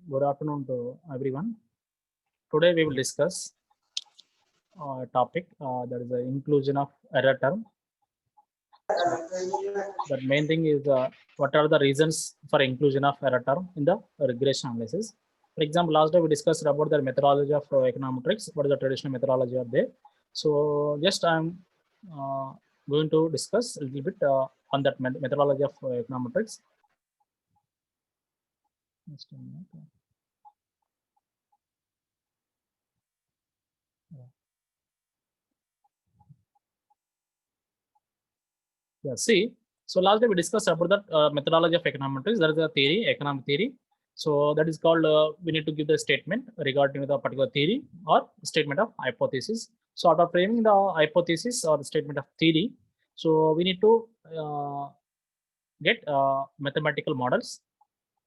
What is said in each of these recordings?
Good afternoon to everyone. Today we will discuss a topic that is the inclusion of error term. The main thing is what are the reasons for inclusion of error term in the regression analysis. For example, last day we discussed about the methodology of econometrics. What is the traditional methodology of there? So just I'm going to discuss a little bit on that methodology of econometrics. Just a minute. Yeah, see, so last day we discussed about the methodology of econometrics. There is a theory, economic theory. So that is called, we need to give the statement regarding the particular theory or statement of hypothesis. So after framing the hypothesis or the statement of theory, so we need to get mathematical models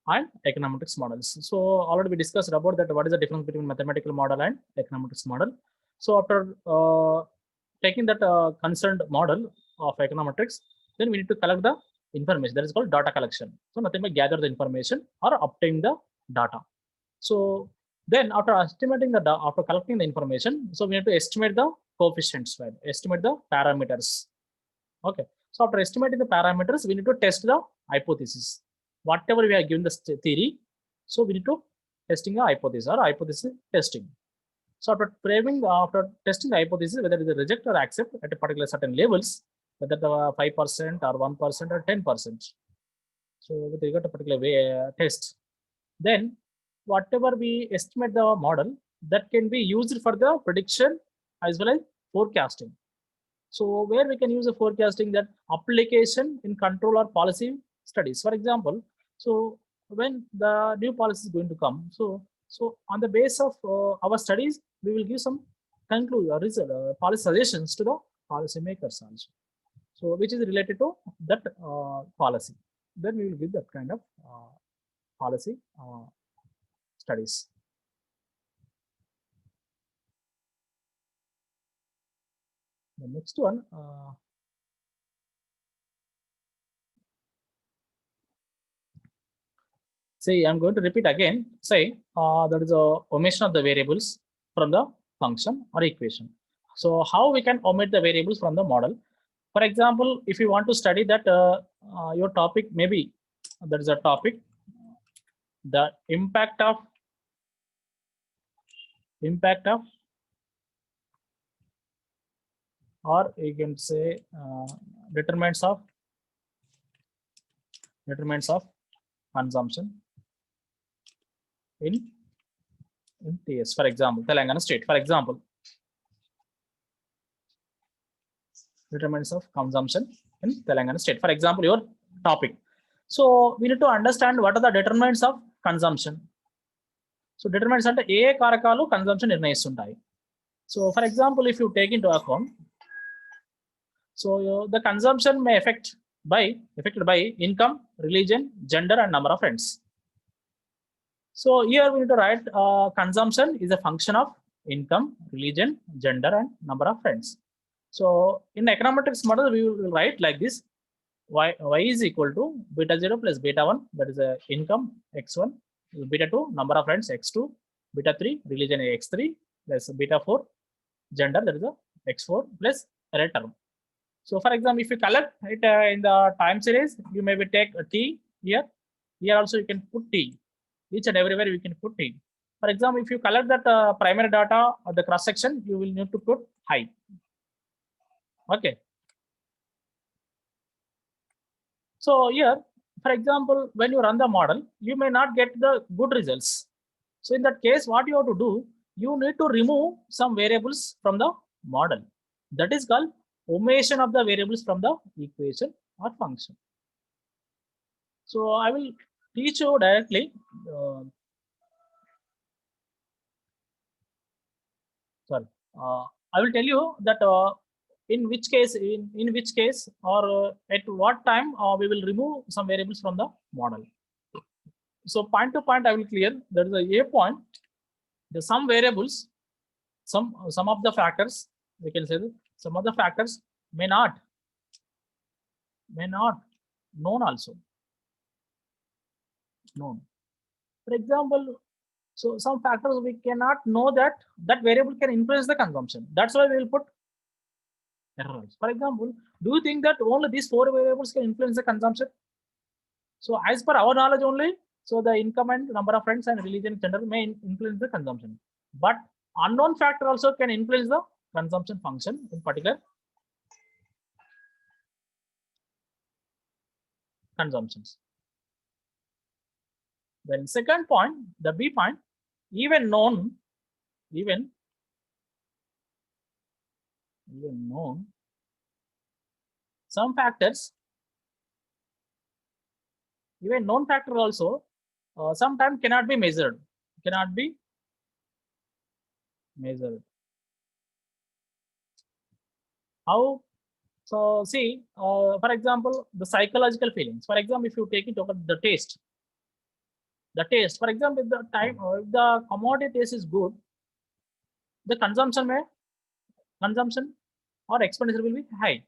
and econometrics models. So already we discussed about that. What is the difference between mathematical model and econometrics model? So after taking that concerned model of econometrics, then we need to collect the information. That is called data collection. So nothing but gather the information or obtain the data. So then after estimating the after collecting the information, so we need to estimate the coefficients, right? Estimate the parameters. Okay. So after estimating the parameters, we need to test the hypothesis. Whatever we are given the theory, so we need to testing a hypothesis or hypothesis testing. So after framing, after testing the hypothesis, whether it is reject or accept at a particular certain levels, whether the 5% or 1% or 10%. So with regard to particular way test, then whatever we estimate the model, that can be used for the prediction as well as forecasting. So where we can use the forecasting, that application in control or policy studies. For example, so when the new policy is going to come, so on the base of our studies, we will give some conclude or result policy suggestions to the policy makers also. So which is related to that policy. Then we will give that kind of policy studies. The next one. Say, I'm going to repeat again. Say, there is a omission of the variables from the function or equation. So how we can omit the variables from the model? For example, if you want to study that your topic, maybe there is a topic, the impact of or you can say determinants of consumption in TS. For example, Telangana state. For example, determinants of consumption in Telangana state. For example, your topic. So we need to understand what are the determinants of consumption. So determinants అంటే ఏ కారకాలు consumption నిర్ణయిస్తుంటాయి. So for example, if you take into account, so the consumption may affected by income, religion, gender, and number of friends. So here we need to write consumption is a function of income, religion, gender, and number of friends. So in the econometrics model, we will write like this: y is equal to beta 0 plus beta 1, that is a income x1, beta 2 number of friends x2, beta 3 religion x3 plus beta 4 gender, that is a x4 plus error term. So for example, if you collect it in the time series, you maybe take a t here. Here also you can put t. Each and everywhere you can put t. For example, if you collect that primary data of the cross section, you will need to put high. Okay. So here, for example, when you run the model, you may not get the good results. So in that case, what you have to do, you need to remove some variables from the model. That is called omission of the variables from the equation or function. So I will teach you directly. I will tell you that in which case or at what time we will remove some variables from the model. So point to point I will clear. There is a point. The some variables, some of the factors, we can say that some of the factors may not known also known. For example, so some factors we cannot know that that variable can influence the consumption. That's why we will put errors. For example, do you think that only these four variables can influence the consumption? So as per our knowledge only, so the income and number of friends and religion gender may influence the consumption. But unknown factor also can influence the consumption function in particular consumptions. Then second point, the B point, even known, even known some factors, even known factor also sometimes cannot be measured, cannot be measured. How? So see, for example, the psychological feelings. For example, if you take it over the taste, for example, if the time, if the commodity taste is good, the consumption or expenditure will be high.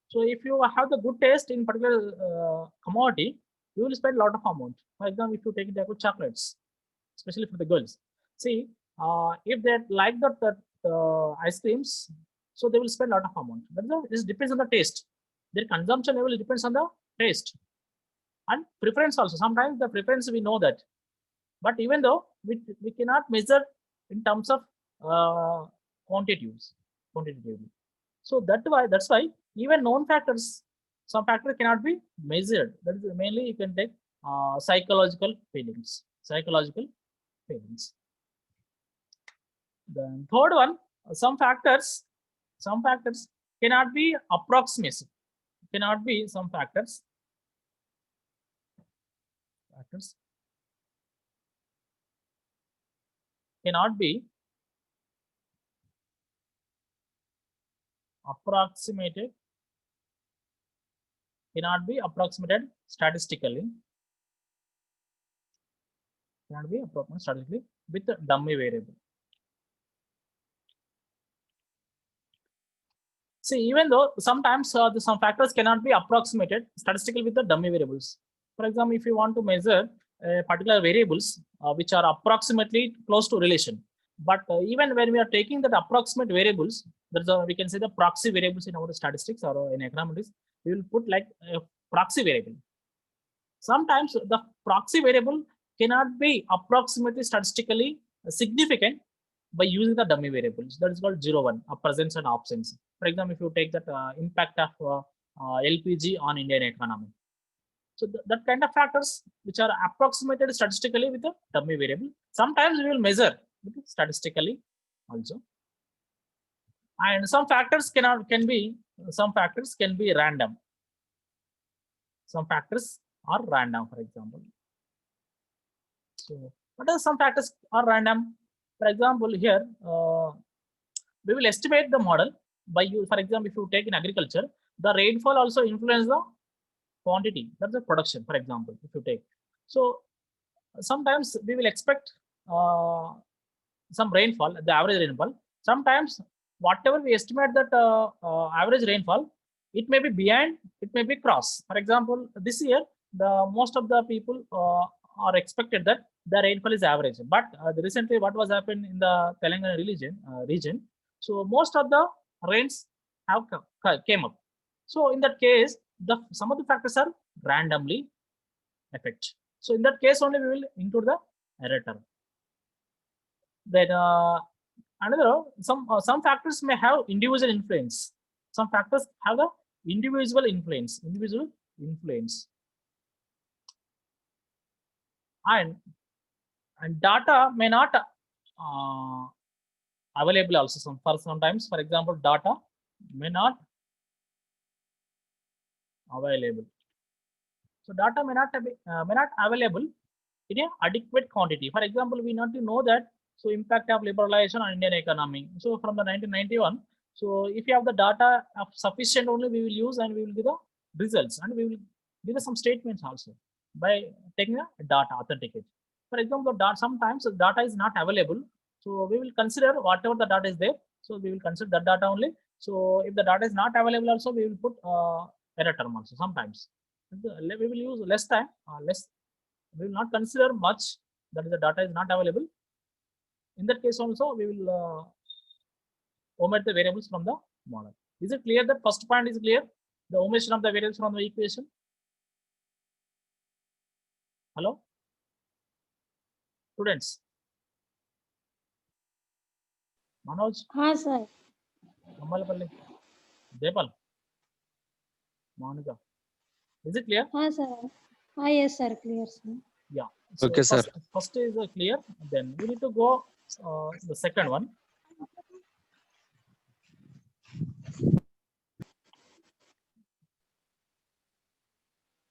So if you have the good taste in particular commodity, you will spend a lot of amount. For example, if you take the chocolates, especially for the girls, see, if they like that ice creams, so they will spend a lot of amount. But this depends on the taste. Their consumption level depends on the taste and preference also. Sometimes the preference we know that, but even though we cannot measure in terms of quantitatively. So that's why even known factors, some factors cannot be measured. That is mainly you can take psychological feelings. Then third one, some factors cannot be approximation. Cannot be some factors cannot be approximated statistically. Cannot be approximated statistically with a dummy variable. See, even though sometimes some factors cannot be approximated statistically with the dummy variables. For example, if you want to measure particular variables which are approximately close to relation, but even when we are taking that approximate variables, we can say the proxy variables in our statistics or in econometrics, we will put like a proxy variable. Sometimes the proxy variable cannot be approximately statistically significant by using the dummy variables. That is called 0, 1, presence and absence. For example, if you take that impact of LPG on Indian economy. So that kind of factors which are approximated statistically with a dummy variable. Sometimes we will measure statistically also. And some factors can be random. Some factors are random, for example. So what are some factors are random? For example, here we will estimate the model by you. For example, if you take in agriculture, the rainfall also influence the quantity. That's the production. For example, if you take, so sometimes we will expect some rainfall, the average rainfall. Sometimes whatever we estimate that average rainfall, it may be behind, it may be cross. For example, this year the most of the people are expected that the rainfall is average, but recently what was happened in the Telangana region, so most of the rains have came up. So in that case, some of the factors are randomly affect. So in that case only we will include the error term. Then another some factors may have individual influence. Some factors have the individual influence. And data may not available also. Sometimes, for example, data may not available. So data may not available in an adequate quantity. For example, we need to know that so impact of liberalization on Indian economy. So from the 1991, so if you have the data of sufficient only, we will use and we will give the results, and we will give some statements also by taking the data authenticate. For example, sometimes the data is not available, so we will consider whatever the data is there. So we will consider that data only. So if the data is not available, also we will put error term also sometimes. We will use less time, we will not consider much that is the data is not available. In that case also, we will omit the variables from the model. Is it clear? That first point is clear? The omission of the variables from the equation. Hello? Students? Manoj? हाँ sir. Ammalapalli? Depal? Monica? Is it clear? हाँ sir. हाँ yes sir, clear sir. Yeah. So Okay, sir. First is clear. Then we need to go the second one.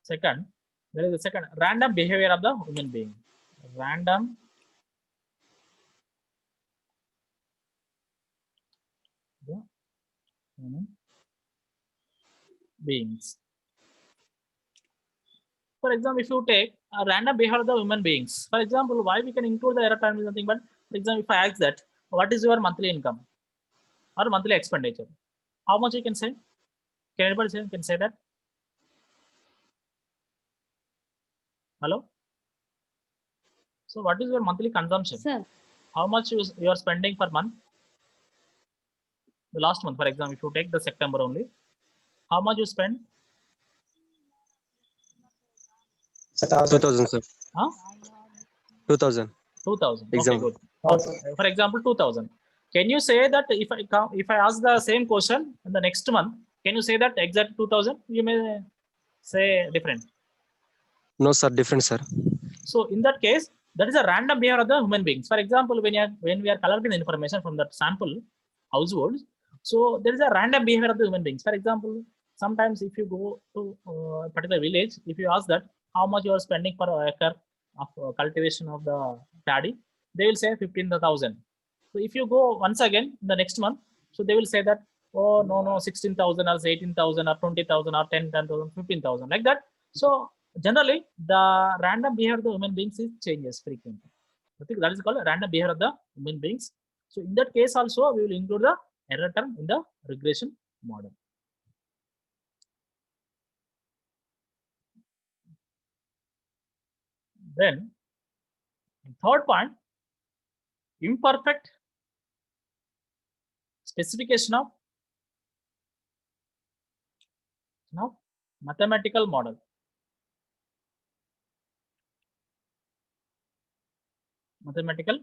Second, there is a second random behavior of the human being. Random human beings. For example, if you take a random behavior of the human beings, for example, why we can include the error term is nothing but, for example, if I ask that, what is your monthly income or monthly expenditure? How much you can say? Can anybody say? Can say that? Hello? So what is your monthly consumption? Sir. How much you are spending per month? The last month, for example, if you take the September only, how much you spend? 2000, sir. Huh? 2000. 2000. Example. Okay, good. For example, 2000. Can you say that if I ask the same question in the next month, can you say that exact 2000? You may say different. No, sir. Different, sir. So in that case, that is a random behavior of the human beings. For example, when we are collecting information from that sample households, so there is a random behavior of the human beings. For example, sometimes if you go to a particular village, if you ask that how much you are spending per acre of cultivation of the paddy, they will say 15,000. So if you go once again the next month, so they will say that, oh no 16,000 or 18,000 or 20,000 or 10,000, 15,000, like that. So generally the random behavior of the human beings is changes frequently. I think that is called random behavior of the human beings. So in that case also we will include the error term in the regression model. Then third point, imperfect specification of mathematical model. Mathematical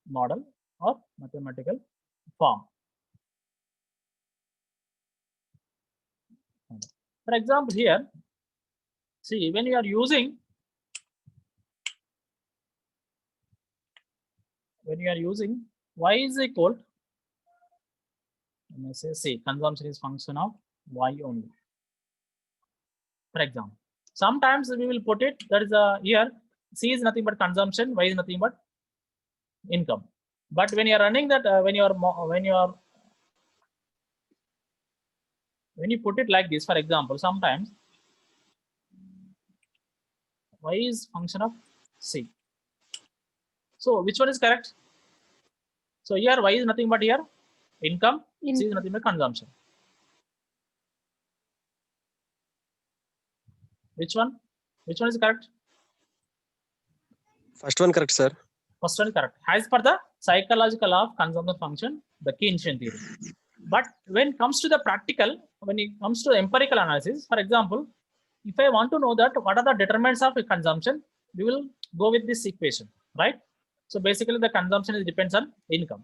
model or mathematical form. For example, here, see, when you are using y is equal, let me say, see, consumption is function of y only. For example, sometimes we will put it that is here c is nothing but consumption, y is nothing but income. But when you are running that, when you put it like this, for example, sometimes y is function of c. So which one is correct? So here y is nothing but here income, c is nothing but consumption. Which one is correct? First one correct, sir. First one is correct. As per the psychological law of consumption function, the Keynesian theory. But when it comes to the practical, when it comes to the empirical analysis, for example, if I want to know that what are the determinants of consumption, we will go with this equation, right? So basically the consumption depends on income.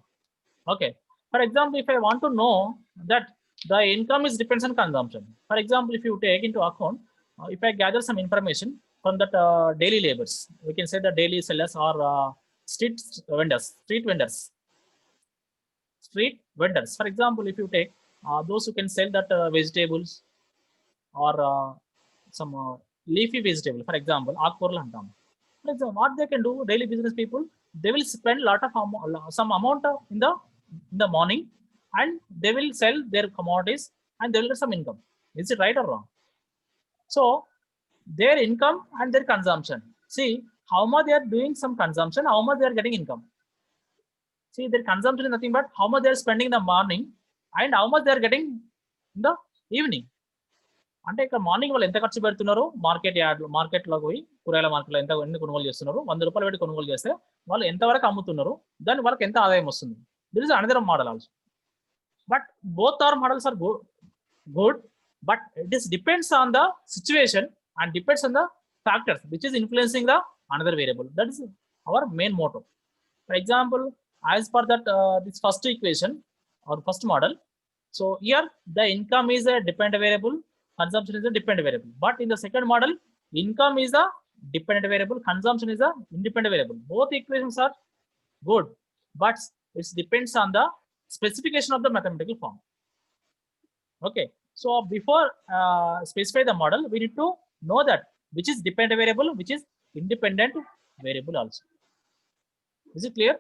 Okay. For example, if I want to know that the income is depends on consumption. For example, if you take into account, if I gather some information from that daily laborers, we can say the daily sellers or street vendors. For example, if you take those who can sell that vegetables or some leafy vegetable, for example, akurla antam. For example, what they can do, daily business people, they will spend some amount in the morning, and they will sell their commodities and they will get some income. Is it right or wrong? So their income and their consumption. See how much they are doing some consumption, how much they are getting income. See, their consumption is nothing but how much they are spending in the morning and how much they are getting in the evening. అంటే ఇక్కడ morning వాళ్ళు ఎంత ఖర్చు పెడుతున్నారు మార్కెట్లో పోయి కూరగాయల మార్కెట్లో ఎన్ని కొనుగోలు చేస్తున్నారు, 100 రూపాయలు పెట్టి కొనుగోలు చేస్తే వాళ్ళు ఎంతవరకు అమ్ముతున్నారు, దాని వాళ్ళకి ఎంత ఆదాయం వస్తుంది. This is another model also. But both are models are good, but it is depends on the situation and depends on the factors which is influencing the another variable. That is our main motto. For example, as per that this first equation or first model, so here the income is a dependent variable, consumption is a dependent variable. But in the second model, income is a dependent variable, consumption is a independent variable. Both equations are good, but it depends on the specification of the mathematical form. Okay, so before specify the model, we need to know that which is dependent variable, which is independent variable also. Is it clear?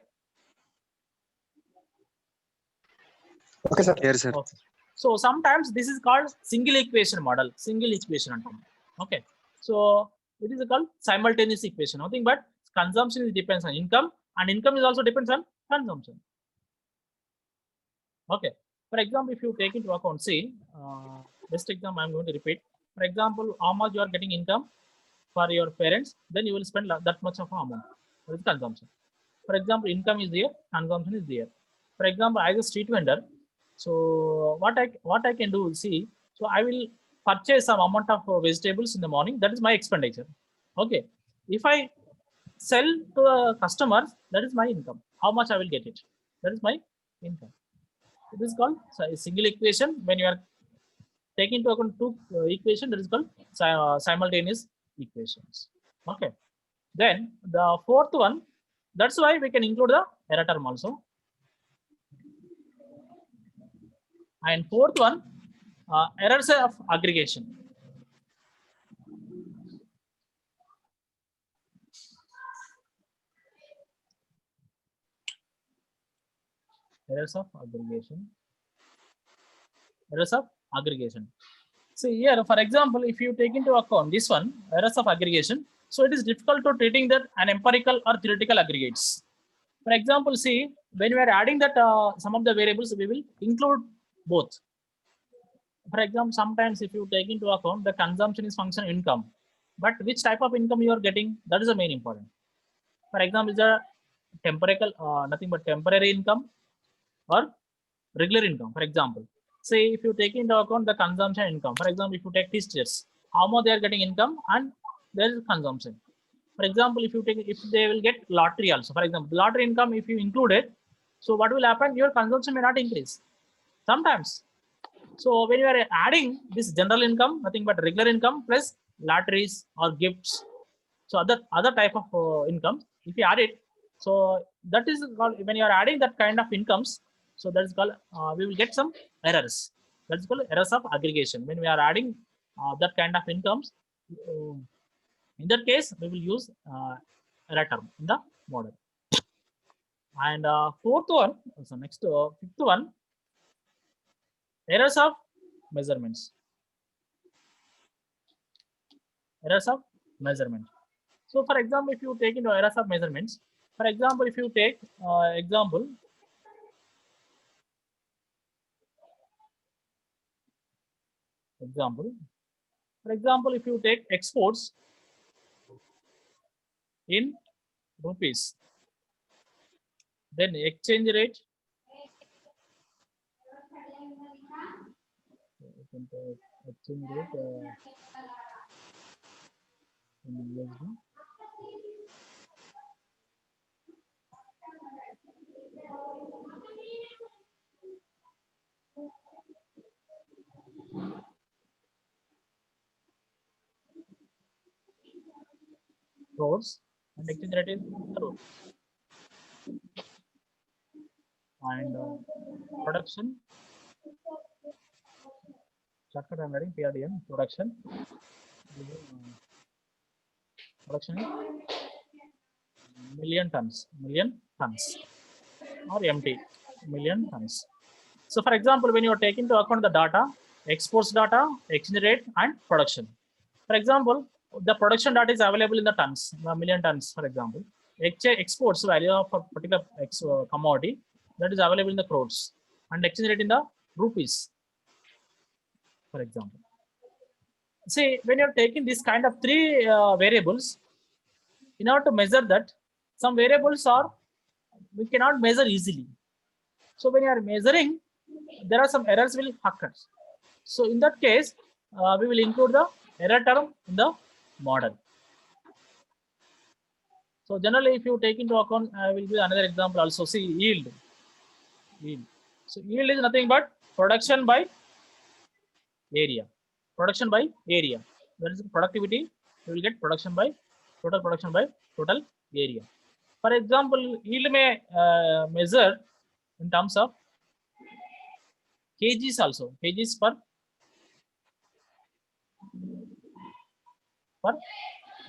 Okay, sir. Clear, sir. Okay. So sometimes this is called single equation model. Single equation. Okay. So it is called simultaneous equation. Nothing but consumption is depends on income, and income is also depends on consumption. Okay. For example, if you take into account, see, best example I'm going to repeat. For example, how much you are getting income for your parents, then you will spend that much of amount. That is consumption. For example, income is there, consumption is there. For example, as a street vendor, so what I can do, see, so I will purchase some amount of vegetables in the morning. That is my expenditure. Okay. If I sell to the customers, that is my income. How much I will get it? That is my income. It is called a single equation. When you are taking into account two equations, that is called simultaneous equations. Okay. Then the fourth one, that's why we can include the error term also. And fourth one, errors of aggregation. Errors of aggregation. Errors of aggregation. See here, for example, if you take into account this one, errors of aggregation, so it is difficult to treating that an empirical or theoretical aggregates. For example, see, when we are adding that some of the variables, we will include both. For example, sometimes if you take into account the consumption is function income, but which type of income you are getting, that is the main important. For example, is a temporal, nothing but temporary income or regular income. For example, say if you take into account the consumption income, for example, if you take teachers, how much they are getting income and there is consumption. For example, if they will get lottery also, for example, lottery income, if you include it, so what will happen? Your consumption may not increase sometimes. So when you are adding this general income, nothing but regular income plus lotteries or gifts, so other type of income, if you add it, so that is called, when you are adding that kind of incomes, so that is called we will get some errors. That is called errors of aggregation. When we are adding that kind of incomes, in that case we will use error term in the model. And fourth one, so next fifth one, errors of measurements. Errors of measurement. So for example, if you take into errors of measurements, for example, if you take example, for example, if you take exports in rupees, then exchange rate, exchange rate in USD. Crores and exchange rate is crore. And production, shortcut I'm writing PRDM, production is million tons or MT, million tons. So for example, when you are taking into account the data, exports data, exchange rate and production. For example, the production data is available in the tons, million tons, for example. Exports value of a particular commodity, that is available in the crores, and exchange rate in the rupees, for example. see, when you're taking this kind of three variables, in order to measure that, some variables are we cannot measure easily. So when you are measuring, there are some errors will occur. So in that case, we will include the error term in the model. So generally, if you take into account, I will give another example also. See, yield. So yield is nothing but production by area. Production by area. That is productivity. You will get production by total area. For example, yield may measure in terms of kgs also. Kgs per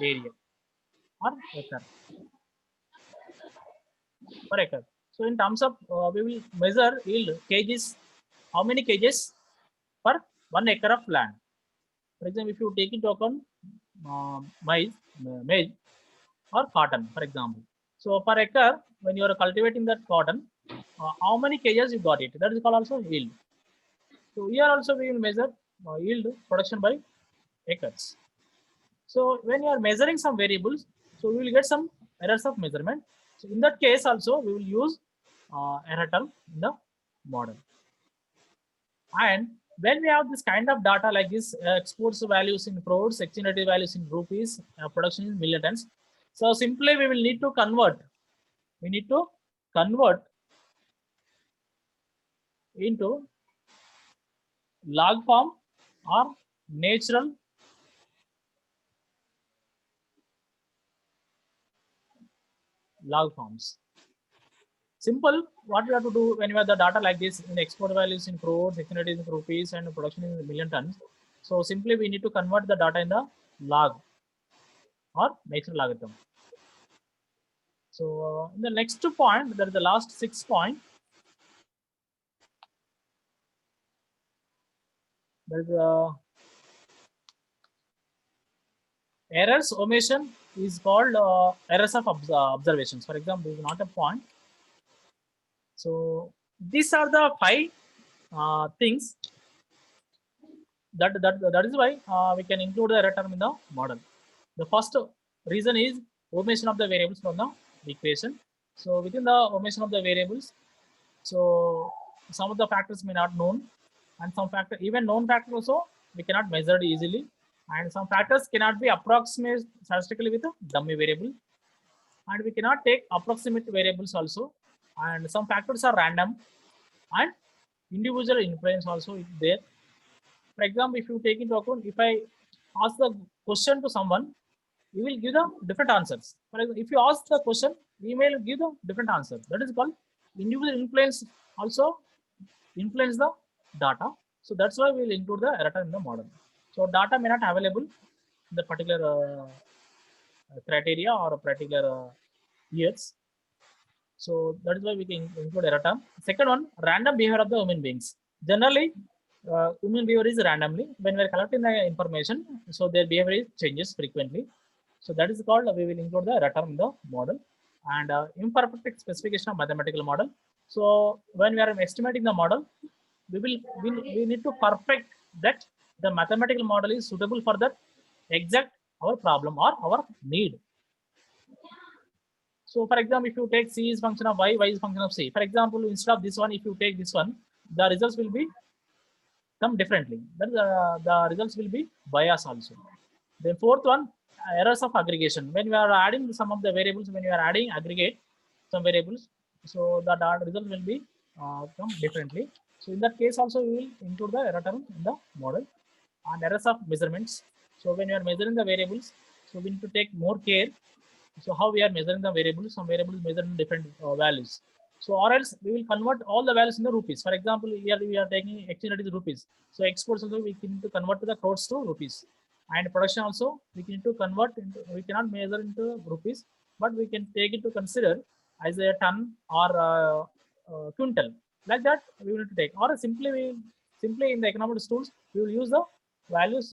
area or acre per acre. So in terms of we will measure yield kgs. How many kgs per 1 acre of land? For example, if you take into account maize or cotton, for example. So per acre, when you are cultivating that cotton, how many kgs you got it? That is called also yield. So here also we will measure yield production by acres. So when you are measuring some variables, so we will get some errors of measurement. So in that case also we will use error term in the model. And when we have this kind of data like this, exports values in crores, exchange rate values in rupees, production in million tons. So simply we will need to convert. We need to convert into log form or natural log forms. Simple, what you have to do when you have the data like this in export values in crores, exchange rate in rupees, and production in million tons. So simply we need to convert the data in the log or natural logarithm. So in the next point, that is the last 6 point. There is errors omission is called errors of observations. For example, this is not a point. So these are the 5 things that is why we can include the error term in the model. The first reason is omission of the variables from the equation. So within the omission of the variables, so some of the factors may not known, and some factor, even known factor also we cannot measure it easily, and some factors cannot be approximated statistically with a dummy variable, and we cannot take approximate variables also, and some factors are random and individual influence also is there. For example, if you take into account, if I ask the question to someone, you will give the different answers. For example, if you ask the question, we may give the different answer. That is called individual influence also influence the data. So that's why we will include the error term in the model. So data may not available in the particular criteria or a particular years. So that is why we can include error term. Second one, random behavior of the human beings. Generally, human behavior is randomly. When we are collecting the information, so their behavior changes frequently. So that is called, we will include the error term in the model. And imperfect specification of mathematical model. So when we are estimating the model, we need to perfect that the mathematical model is suitable for that exact our problem or our need. So for example, if you take C is function of y is function of C. For example, instead of this one, if you take this one, the results will be come differently. Then the results will be bias also. The fourth one, errors of aggregation. When we are adding some of the variables, when you are adding aggregate some variables, so the result will be come differently. So in that case also we will include the error term in the model. And errors of measurements. So when you are measuring the variables, so we need to take more care. So how we are measuring the variables, some variables measure in different values. So or else we will convert all the values in the rupees. For example, here we are taking exchange rate is rupees. So exports also we need to convert to the crores to rupees. And production also we need to convert into, we cannot measure into rupees, but we can take it to consider as a ton or quintal. Like that we will need to take, or simply in the economics tools we will use the values